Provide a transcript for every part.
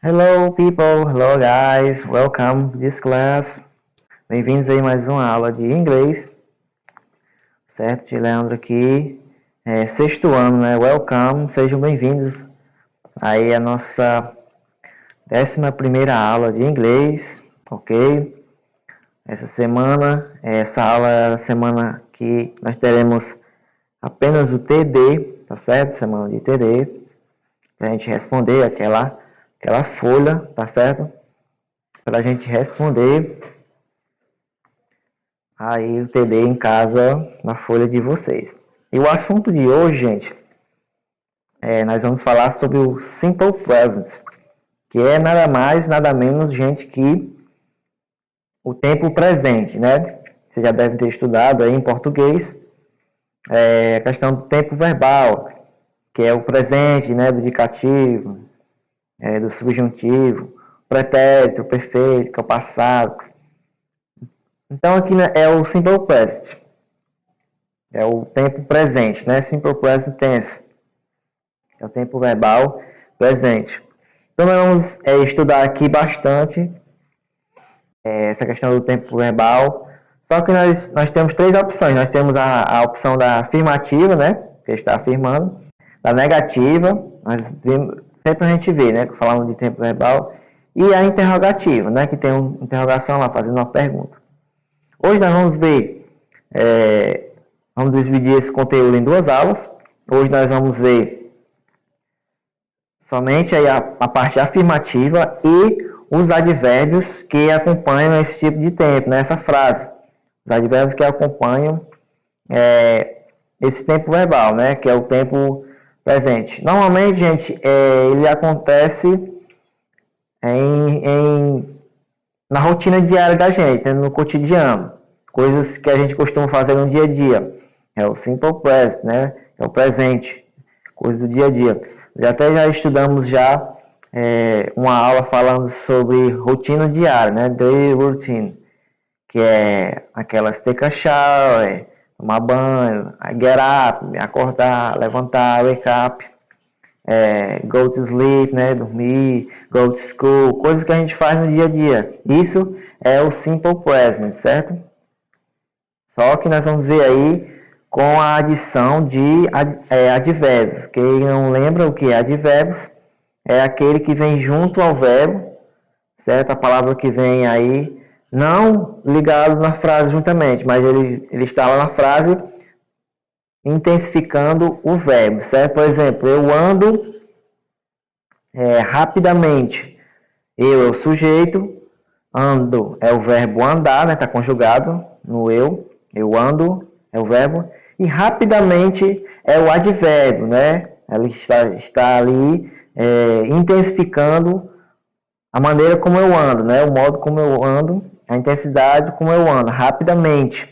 Hello people, hello guys, welcome to this class. Bem-vindos aí a mais uma aula de inglês, certo? De Leandro aqui, sexto ano, né? Welcome, sejam bem-vindos aí a nossa 11ª aula de inglês, ok? Essa aula é a semana que nós teremos apenas o TD, tá certo? Semana de TD, pra gente responder aquela folha, tá certo? Pra gente responder aí o TD em casa, na folha de vocês. E o assunto de hoje, gente, nós vamos falar sobre o Simple Present, que é nada mais, nada menos, gente, que o tempo presente, né? Você já deve ter estudado aí em português, a questão do tempo verbal, que é o presente, né? Do indicativo, do subjuntivo, pretérito, perfeito, que é o passado. Então aqui, né, é o Simple Present. É o tempo presente, né? Simple Present Tense. É o tempo verbal presente. Então, nós vamos estudar aqui bastante essa questão do tempo verbal. Só que nós temos três opções. Nós temos a opção da afirmativa, né? Que está afirmando. Da negativa. Sempre a gente vê, né? Que falamos de tempo verbal. E a interrogativa, né? Que tem uma interrogação lá, fazendo uma pergunta. Hoje nós vamos ver... vamos dividir esse conteúdo em duas aulas. Hoje nós vamos ver somente aí a parte afirmativa e os advérbios que acompanham esse tipo de tempo, né? Essa frase. Os advérbios que acompanham esse tempo verbal, né? Que é o tempo presente. Normalmente, gente, ele acontece na rotina diária da gente, né? No cotidiano. Coisas que a gente costuma fazer no dia a dia. É o simple present, né? É o presente. Coisas do dia a dia. Já estudamos uma aula falando sobre rotina diária, né? Daily routine, que é aquelas take a shower, tomar banho, get up, acordar, levantar, wake up, go to sleep, né? Dormir, go to school, coisas que a gente faz no dia a dia. Isso é o simple present, certo? Só que nós vamos ver aí com a adição de advérbios. Quem não lembra o que é advérbios, é aquele que vem junto ao verbo, certo? A palavra que vem aí, não ligado na frase juntamente, mas ele está lá na frase intensificando o verbo, certo? Por exemplo, eu ando rapidamente. Eu é o sujeito, ando é o verbo andar, né? Está conjugado no eu. Eu ando é o verbo. E rapidamente é o advérbio, né? Ele está ali intensificando a maneira como eu ando, né? O modo como eu ando, a intensidade como eu ando, rapidamente.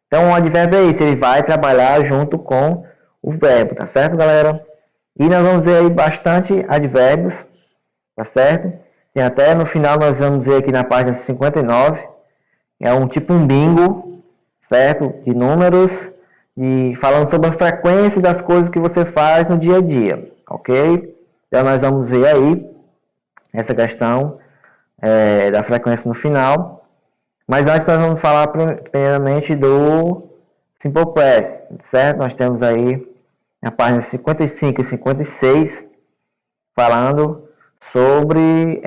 Então, o advérbio é isso, ele vai trabalhar junto com o verbo, tá certo, galera? E nós vamos ver aí bastante advérbios, tá certo? Tem até no final, nós vamos ver aqui na página 59, é um tipo um bingo, certo? De números, e falando sobre a frequência das coisas que você faz no dia a dia, ok? Então, nós vamos ver aí essa questão da frequência no final. Mas antes nós vamos falar primeiramente do Simple Present, certo? Nós temos aí na página 55 e 56 falando sobre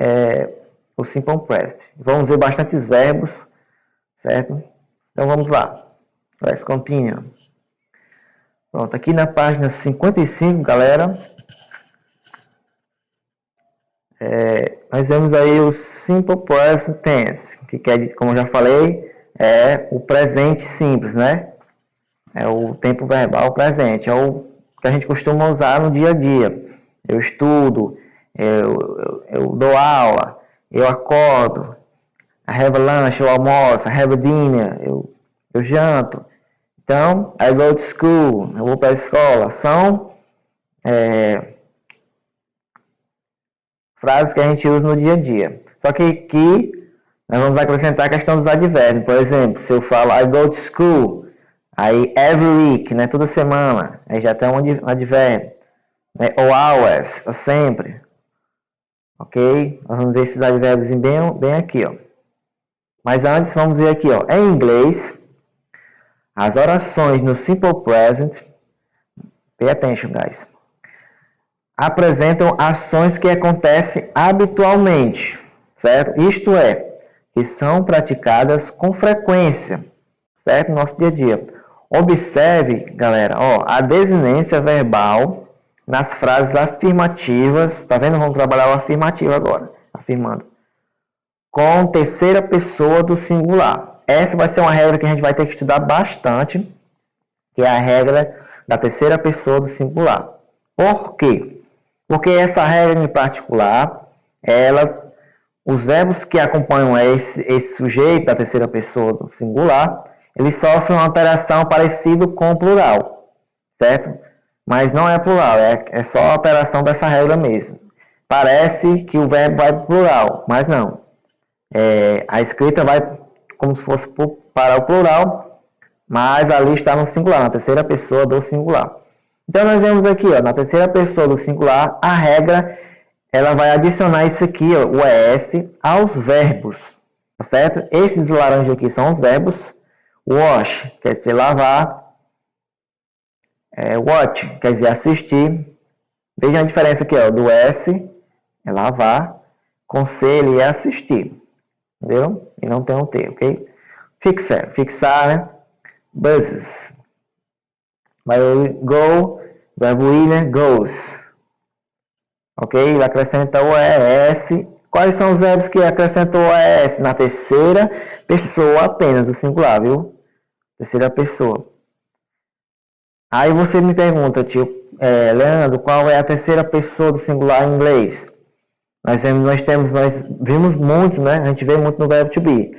o Simple Present. Vamos ver bastantes verbos, certo? Então vamos lá. Let's continue. Pronto, aqui na página 55, galera, nós vemos aí o Simple Present Tense, que quer dizer, como eu já falei, é o presente simples, né? É o tempo verbal presente, é o que a gente costuma usar no dia a dia. Eu estudo, eu dou aula, eu acordo, I have a lunch, eu almoço, I have a dinner, eu janto. Então, I go to school, eu vou para a escola. São frases que a gente usa no dia a dia. Só que aqui nós vamos acrescentar a questão dos advérbios. Por exemplo, se eu falo I go to school, aí every week, né, toda semana, aí já tem um advérbio. Né, ou always, sempre. Ok? Nós vamos ver esses advérbios bem aqui, ó. Mas antes, vamos ver aqui, ó. Em inglês, as orações no Simple Present, pay attention, guys, apresentam ações que acontecem habitualmente, certo? Isto é, que são praticadas com frequência, certo? No nosso dia a dia. Observe, galera, ó, a desinência verbal nas frases afirmativas. Tá vendo? Vamos trabalhar o afirmativo agora. Afirmando. Com terceira pessoa do singular. Essa vai ser uma regra que a gente vai ter que estudar bastante, que é a regra da terceira pessoa do singular. Por quê? Porque essa regra em particular, os verbos que acompanham esse sujeito da terceira pessoa do singular, eles sofrem uma alteração parecida com o plural, certo? Mas não é plural, é só a alteração dessa regra mesmo. Parece que o verbo vai para o plural, mas não. A escrita vai como se fosse para o plural, mas ali está no singular, na terceira pessoa do singular. Então, nós vemos aqui, ó, na terceira pessoa do singular, a regra, ela vai adicionar isso aqui, ó, o ES, aos verbos, tá certo? Esses laranjas aqui são os verbos. Wash, quer dizer lavar. Watch, quer dizer assistir. Veja a diferença aqui, ó, do S, é lavar, com C ele é assistir. Entendeu? E não tem um T, ok? Fixar, né? Buses. Vai go, verbo ir, né? Goes. Ok? Ele acrescenta o ES. Quais são os verbos que acrescentou o ES? Na terceira pessoa apenas, do singular, viu? Terceira pessoa. Aí você me pergunta, tio, Leandro, qual é a terceira pessoa do singular em inglês? Nós vimos muito, né? A gente vê muito no verbo to be.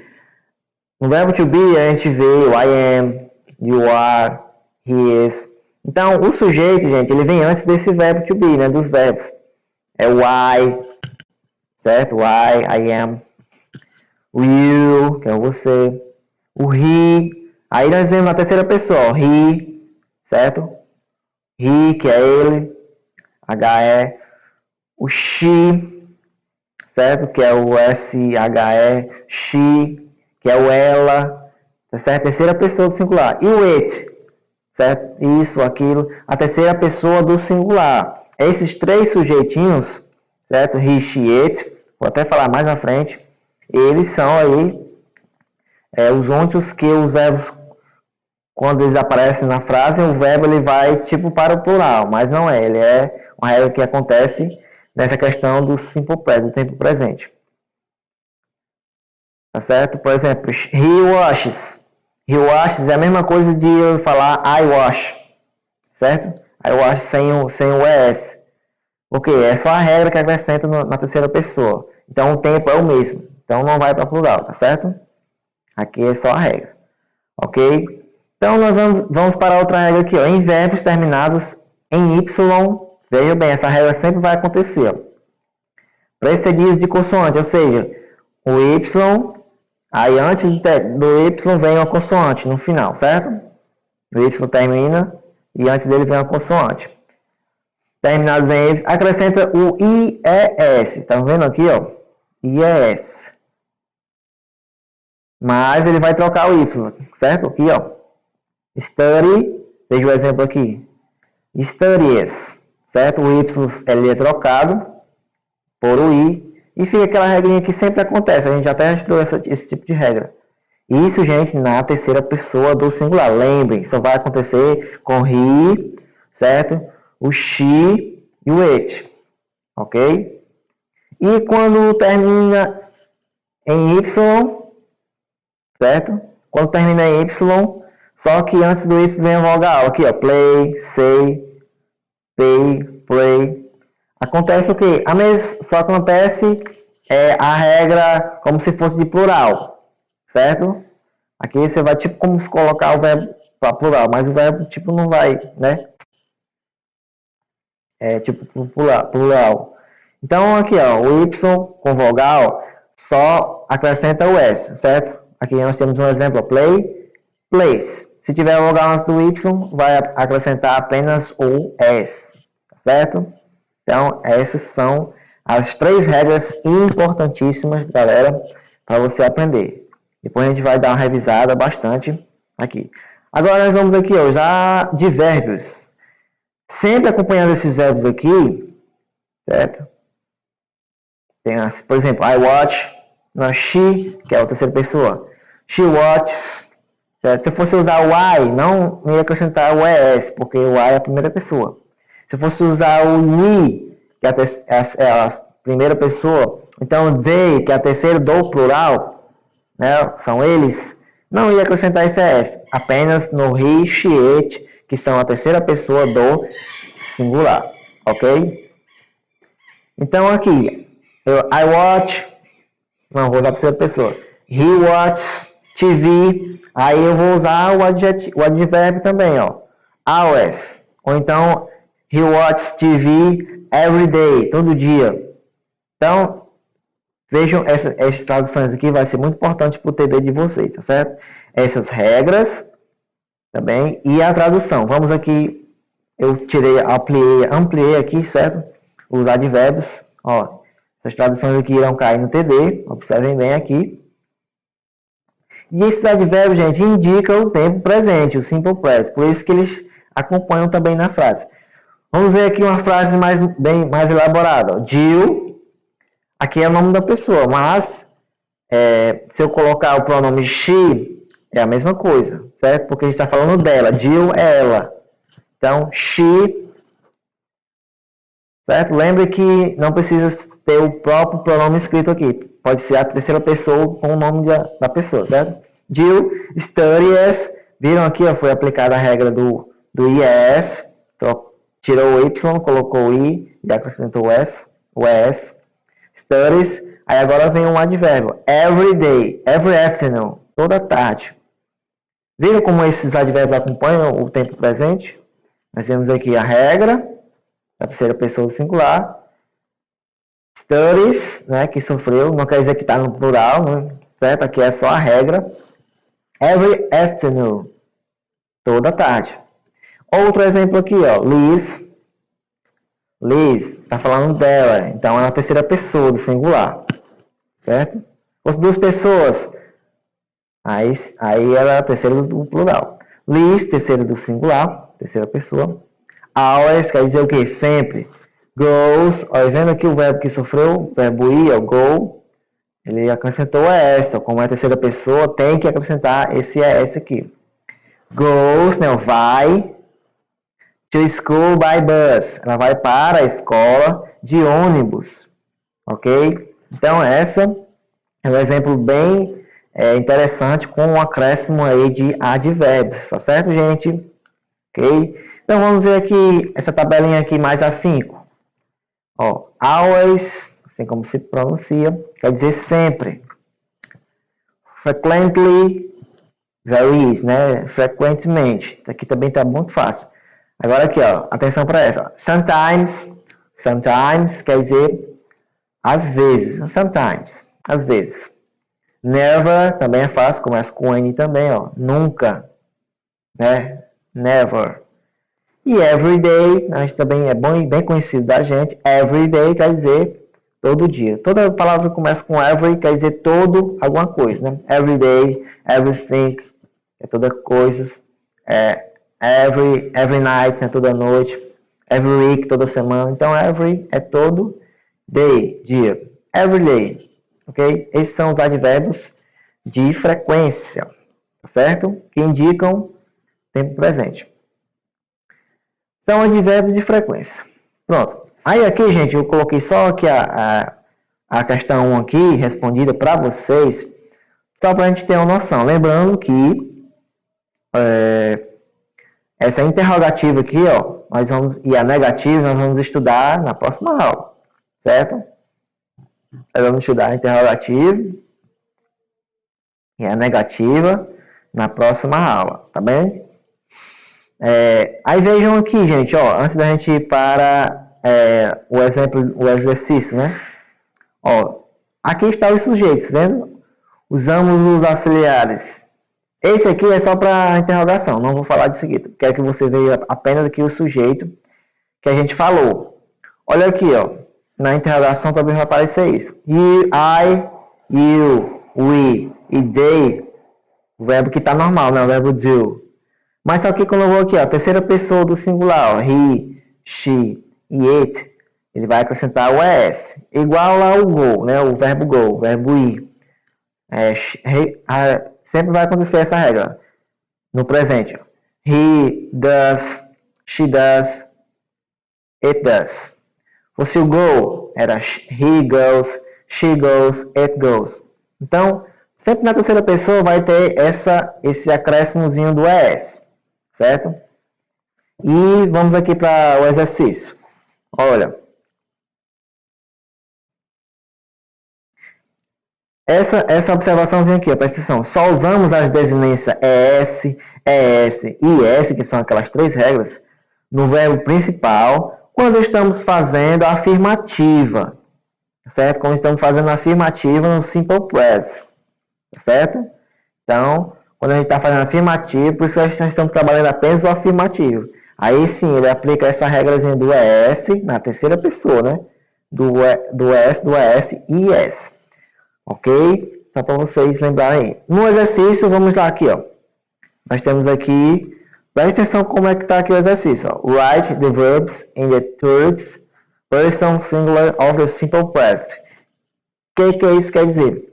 No verbo to be, a gente vê o I am, you are, he is. Então, o sujeito, gente, ele vem antes desse verbo to be, né? Dos verbos. É o I, certo? O I am. O you, que é o você. O he. Aí nós vemos na terceira pessoa, he, certo? He, que é ele. H-E. O she, certo? Que é o S-H-E. She, que é o ela. Tá certo? Terceira pessoa do singular. E o it, certo? Isso, aquilo. A terceira pessoa do singular. Esses três sujeitinhos, certo? He, she, it. Vou até falar mais na frente. Eles são aí os únicos que os verbos, quando eles aparecem na frase, o verbo ele vai tipo para o plural, mas não é. Ele é uma regra que acontece nessa questão do simple present, do tempo presente. Tá certo? Por exemplo, he washes. He washes é a mesma coisa de eu falar I wash. Certo? I wash sem o ES. Ok, é só a regra que acrescenta na terceira pessoa. Então o tempo é o mesmo. Então não vai para plural, tá certo? Aqui é só a regra. Ok? Então nós vamos para outra regra aqui, ó. Em verbos terminados em Y, veja bem, essa regra sempre vai acontecer, ó. Precedidos de consoante, ou seja, o Y, aí antes do Y vem uma consoante no final, certo? O Y termina e antes dele vem uma consoante. Terminados em Y, acrescenta o IES. Estão vendo aqui, ó? IES. Mas ele vai trocar o Y, certo? Aqui, ó. Study, veja o exemplo aqui. Studies, certo? O Y ele é trocado por o I. E fica aquela regrinha que sempre acontece. A gente até estudou esse tipo de regra. Isso, gente, na terceira pessoa do singular. Lembrem, só vai acontecer com he, certo? O she e o it. Ok? E quando termina em Y, certo? Quando termina em Y, só que antes do Y vem a vogal. Aqui, ó. Play, say, pay, play. Acontece o quê? Só acontece a regra como se fosse de plural, certo? Aqui você vai tipo como se colocar o verbo para plural, mas o verbo tipo não vai, né? É tipo plural. Então aqui, ó, o Y com vogal só acrescenta o S, certo? Aqui nós temos um exemplo, ó, play, plays. Se tiver vogal antes do Y, vai acrescentar apenas o S, certo? Então, essas são As 3 regras importantíssimas, galera, para você aprender. Depois a gente vai dar uma revisada bastante aqui. Agora nós vamos aqui usar advérbios. Sempre acompanhando esses verbos aqui, certo? Tem, por exemplo, I watch, she, que é a terceira pessoa. She watches. Certo? Se eu fosse usar o I, não ia acrescentar o ES, porque o I é a primeira pessoa. Se eu fosse usar o we, que é a primeira pessoa, então they, que é a terceira do plural, né, são eles, não ia acrescentar esse ES. Apenas no he, she, it, que são a terceira pessoa do singular. Ok? Então aqui, I watch, não, vou usar a terceira pessoa. He watches TV. Aí eu vou usar o advérbio também, ó. Always. Ou então, he watches TV every day, todo dia. Então, vejam essas traduções aqui, vai ser muito importante para o TD de vocês, tá certo? Essas regras também e a tradução. Vamos aqui, eu ampliei aqui, certo? Os advérbios, ó. Essas traduções aqui irão cair no TD, observem bem aqui. E esses advérbios, gente, indicam o tempo presente, o simple present. Por isso que eles acompanham também na frase. Vamos ver aqui uma frase bem mais elaborada. Jill, aqui é o nome da pessoa, mas se eu colocar o pronome she, é a mesma coisa, certo? Porque a gente está falando dela. Jill é ela. Então, she, certo? Lembre que não precisa ter o próprio pronome escrito aqui. Pode ser a terceira pessoa com o nome da pessoa, certo? Jill studies. Viram aqui, ó, foi aplicada a regra do IES. Tirou o Y, colocou o I e acrescentou o ES. Studies. Aí agora vem um advérbio. Every day, every afternoon, toda tarde. Viram como esses advérbios acompanham o tempo presente? Nós temos aqui a regra, a terceira pessoa do singular. Studies, né, que sofreu, não quer dizer que está no plural, né, certo? Aqui é só a regra. Every afternoon, toda tarde. Outro exemplo aqui, ó, Liz. Liz, está falando dela, então é a terceira pessoa do singular, certo? As 2 pessoas, aí ela é a terceira do plural. Liz, terceira do singular, terceira pessoa. Always, quer dizer o quê? Sempre. Goes, ó, vendo aqui o verbo que sofreu, o verbo ir, ó, go, ele acrescentou ES, ó, como é a terceira pessoa, tem que acrescentar esse ES aqui. Goes, né, vai, to school by bus, ela vai para a escola de ônibus, ok? Então, essa é um exemplo bem interessante com um acréscimo aí de advérbios, tá certo, gente? Ok? Então, vamos ver aqui essa tabelinha aqui mais afinco. Ó, always, assim como se pronuncia, quer dizer sempre. Frequently, varies, né? Frequentemente. Aqui também tá muito fácil. Agora aqui, ó, atenção para essa. Ó. Sometimes quer dizer às vezes. Sometimes, às vezes. Never também é fácil, começa com N também, ó. Nunca, né? Never. E everyday, a gente também é bem conhecido da gente. Everyday quer dizer todo dia. Toda palavra que começa com every quer dizer todo alguma coisa, né? Everyday, everything, é toda coisa. Every night, né? Toda noite. Every week, toda semana. Então, every é todo day, dia. Every day, ok? Esses são os advérbios de frequência, certo? Que indicam tempo presente. São advérbios de frequência. Pronto. Aí aqui, gente, eu coloquei só aqui a questão 1 aqui, respondida para vocês, só para a gente ter uma noção. Lembrando que essa interrogativa aqui, ó, e a negativa nós vamos estudar na próxima aula, certo? Nós vamos estudar a interrogativa e a negativa na próxima aula, tá bem? Aí vejam aqui, gente, ó, antes da gente ir para o exercício, né? Ó, aqui está os sujeitos, vendo? Usamos os auxiliares. Esse aqui é só para interrogação, não vou falar disso aqui. Quero que você veja apenas aqui o sujeito que a gente falou. Olha aqui, ó, na interrogação também vai aparecer isso. You, I, you, we e they, o verbo que está normal, né? O verbo do. Mas só que quando eu vou aqui, ó, terceira pessoa do singular, ó, he, she e it, ele vai acrescentar o es. Igual lá o go, né? O verbo go, o verbo ir. Sempre vai acontecer essa regra. No presente, ó. He does, she does, it does. Fosse o go, era he goes, she goes, it goes. Então, sempre na terceira pessoa vai ter esse acréscimozinho do es, certo? E vamos aqui para o exercício. Olha, essa observaçãozinha aqui, ó, presta atenção. Só usamos as desinências ES, ES e IS, que são aquelas três regras, no verbo principal, quando estamos fazendo a afirmativa, certo? Quando estamos fazendo a afirmativa no simple present, certo? Então, quando a gente está fazendo a afirmativa, por isso que nós estamos trabalhando apenas o afirmativo. Aí sim, ele aplica essa regrazinha do ES na terceira pessoa, né? Do ES, do ES e IS. Ok? Só para vocês lembrarem. No exercício, vamos lá aqui, ó. Nós temos aqui, presta atenção como é que está aqui o exercício, ó. Write the verbs in the third person singular of the simple present. O que isso quer dizer?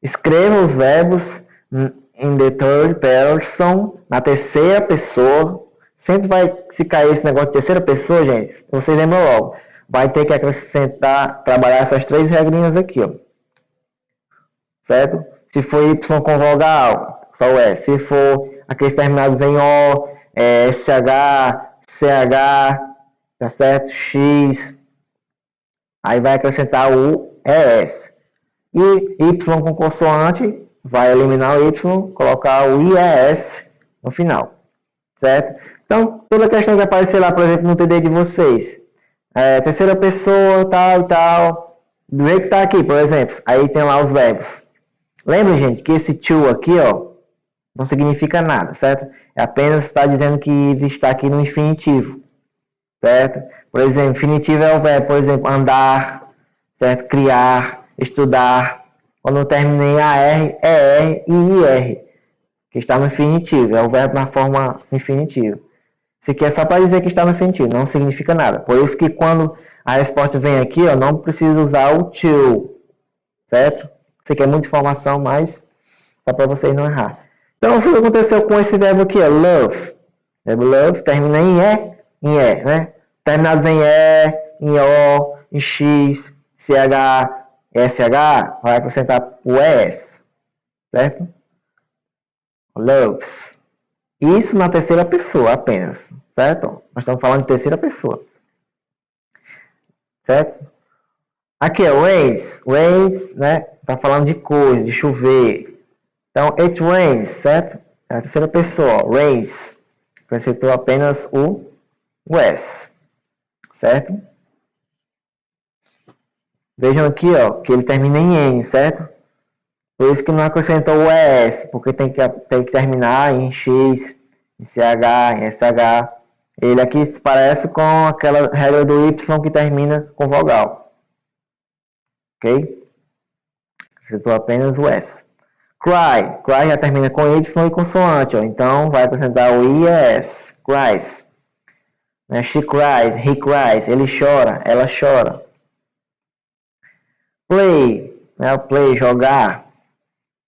Escreva os verbos in the third person, na terceira pessoa. Sempre vai se cair esse negócio de terceira pessoa, gente. Vocês lembram logo. Vai ter que acrescentar, trabalhar essas três regrinhas aqui, ó. Certo? Se for Y com vogal, só o S. Se for aqueles terminados em O, SH, CH, tá certo? X. Aí vai acrescentar o ES. E Y com consoante, vai eliminar o Y, colocar o IES no final. Certo? Então, toda questão que aparecer lá, por exemplo, no TD de vocês. Terceira pessoa, tal e tal. Do jeito que tá aqui, por exemplo. Aí tem lá os verbos. Lembra, gente, que esse to aqui, ó, não significa nada, certo? É apenas está dizendo que ele está aqui no infinitivo, certo? Por exemplo, infinitivo é o verbo, por exemplo, andar, certo? Criar, estudar. Quando eu terminei AR, ER e IR, que está no infinitivo, é o verbo na forma infinitiva. Isso aqui é só para dizer que está no infinitivo, não significa nada. Por isso que quando a resposta vem aqui, ó, não precisa usar o to, certo? Isso aqui é muita informação, mas só para vocês não errar. Então, o que aconteceu com esse verbo aqui? Love. O verbo love termina em E, né? Terminados em E, em O, em X, CH, SH, vai acrescentar o ES. Certo? Loves. Isso na terceira pessoa apenas. Certo? Nós estamos falando de terceira pessoa. Certo? Aqui é rains. Rains, né? Tá falando de coisa, de chover. Então, it rains, certo? É a terceira pessoa, rains. Acrescentou apenas o S, certo? Vejam aqui, ó, que ele termina em N, certo? Por isso que não acrescentou o ES, porque tem que terminar em X, em CH, em SH. Ele aqui se parece com aquela regra do Y que termina com vogal. Ok? Acrescentou apenas o S. Cry. Cry já termina com Y e consoante, ó. Então vai acrescentar o IES. Cries. She cries, he cries. Ele chora, ela chora. Play. Né? Play, jogar.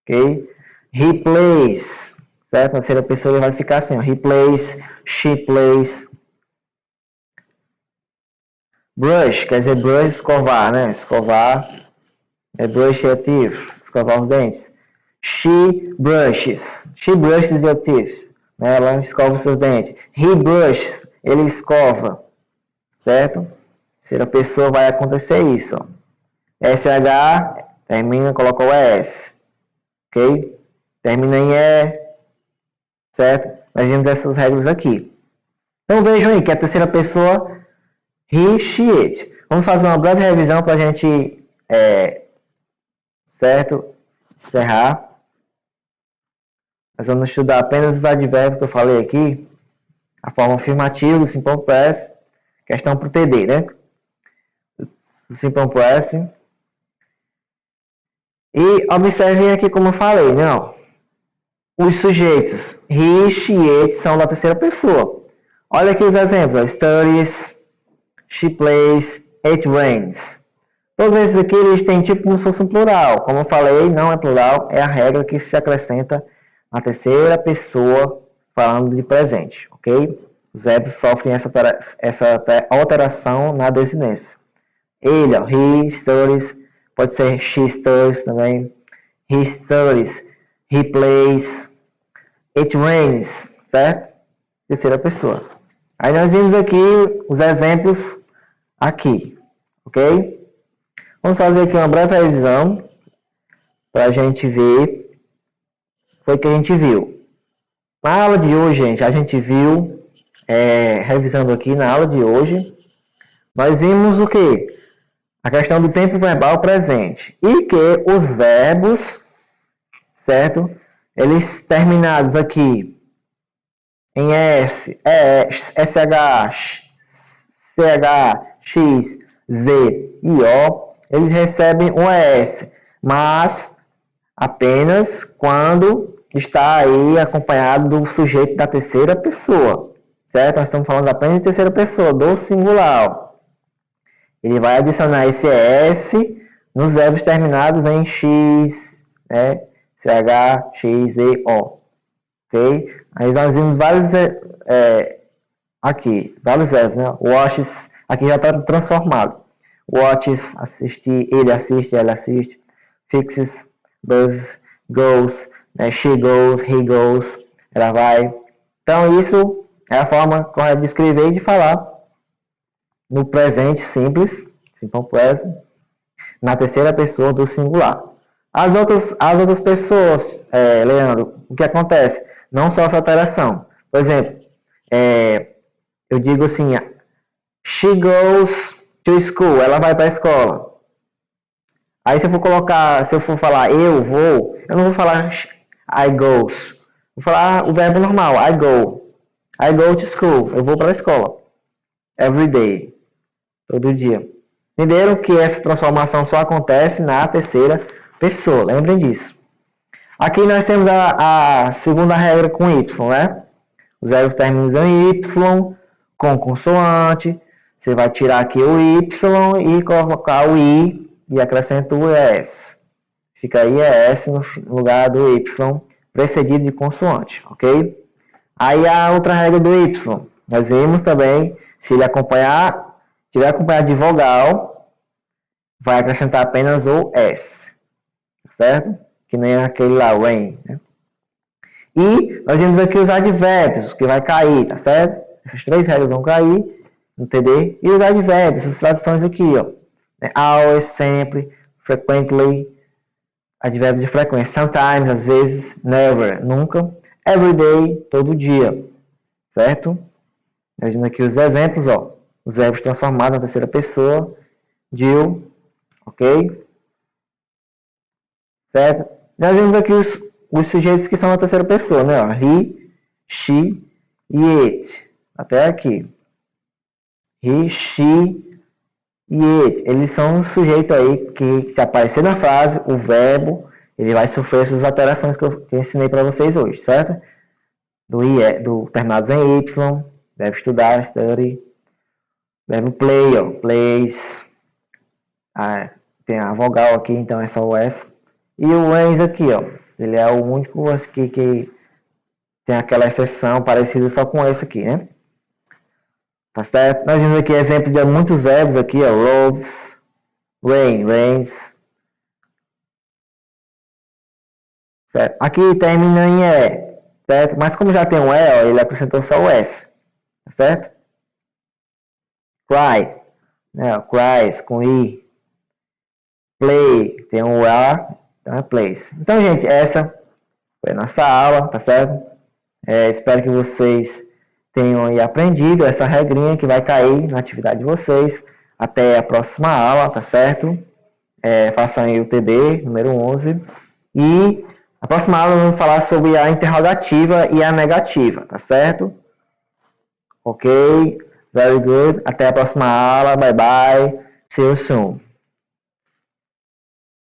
Ok? He plays. Certo? Na terceira pessoa ele vai ficar assim, ó. He plays, she plays. Brush, quer dizer brush, escovar, né? Escovar. É brush ativo, escovar os dentes. She brushes. She brushes your teeth. Ela escova os seus dentes. He brushes. Ele escova. Certo? Terceira pessoa vai acontecer isso. Ó. SH, termina, coloca o S. Ok? Termina em E. Certo? Nós vimos essas regras aqui. Então vejam aí que a terceira pessoa, he, she, it. Vamos fazer uma breve revisão para a gente, certo? Encerrar. Nós vamos estudar apenas os advérbios que eu falei aqui. A forma afirmativa do simple present. Questão para o TD, né? do Simple Present. E observem aqui como eu falei, não? Os sujeitos he, she, it são da terceira pessoa. Olha aqui os exemplos. Ó. Studies, she plays, it rains. Todos esses aqui eles têm tipo como se fosse um plural. Como eu falei, não é plural, é a regra que se acrescenta na terceira pessoa falando de presente, ok? Os verbos sofrem essa alteração na desinência. Ele, ó, he studies, pode ser she studies também. He studies, he plays, it rains, certo? Terceira pessoa. Aí nós vimos aqui os exemplos aqui, ok? Vamos fazer aqui uma breve revisão para a gente ver o que a gente viu. Na aula de hoje, gente, a gente viu, revisando aqui na aula de hoje, nós vimos o quê? A questão do tempo verbal presente. E que os verbos, certo? Eles terminados aqui em S, SH, CH, X, Z e O, eles recebem um ES, mas apenas quando está aí acompanhado do sujeito da terceira pessoa, certo? Nós estamos falando apenas de terceira pessoa, do singular. Ele vai adicionar esse S nos verbos terminados em X, né? CH, X, E, O. Ok? Aí nós vimos vários, aqui, vários verbos, né? Watches, aqui já está transformado. Watches, assistir, ele assiste, ela assiste. Fixes, does, goes, né? She goes, he goes, ela vai. Então, isso é a forma correta de escrever e de falar no presente simples, simple present, na terceira pessoa do singular. As outras pessoas, Leandro, o que acontece? Não sofre alteração. Por exemplo, eu digo assim, she goes to school, ela vai para a escola. Aí se eu for falar eu vou, eu não vou falar I goes. Vou falar o verbo normal, I go. I go to school, eu vou para a escola. Every day, todo dia. Entenderam que essa transformação só acontece na terceira pessoa, lembrem disso. Aqui nós temos a segunda regra com Y, né? Os verbos terminam em Y, com consoante. Você vai tirar aqui o Y e colocar o I e acrescenta o S. Fica aí S no lugar do Y, precedido de consoante, ok? Aí a outra regra do Y, nós vimos também, se ele tiver acompanhado de vogal, vai acrescentar apenas o S, certo? Que nem aquele lá, rain, né? E nós vimos aqui os advérbios, que vai cair, tá certo? Essas três regras vão cair, entender? E os advérbios, essas traduções aqui, ó. Always, sempre, frequently, advérbios de frequência. Sometimes, às vezes, never, nunca. Every day, todo dia, certo? Nós vimos aqui os exemplos, ó. Os verbos transformados na terceira pessoa. Jill, ok? Certo? Nós vimos aqui os sujeitos que são na terceira pessoa, né? Ó, he, she e it. Até aqui. He, she e it. Eles são um sujeito aí que, se aparecer na frase, o verbo, ele vai sofrer essas alterações que eu ensinei para vocês hoje, certo? Do terminados em Y, verbo estudar, study. Verbo play, ó, plays. Tem a vogal aqui, então é só o S. E o rains aqui, ó. Ele é o único aqui que tem aquela exceção parecida só com esse aqui, né? Tá certo? Nós vimos aqui exemplo de muitos verbos aqui, ó. Loves, rain, rains. Certo? Aqui termina em E, certo? Mas como já tem um E, ó, ele acrescentou só o S. Tá certo? Cry, né? Cries com I. Play, tem um A, então é plays. Então, gente, essa foi a nossa aula, tá certo? Espero que vocês tenham aí aprendido essa regrinha que vai cair na atividade de vocês. Até a próxima aula, tá certo? Façam aí o TD, número 11. E a próxima aula vamos falar sobre a interrogativa e a negativa, tá certo? Ok? Very good. Até a próxima aula. Bye, bye. Se eu sou.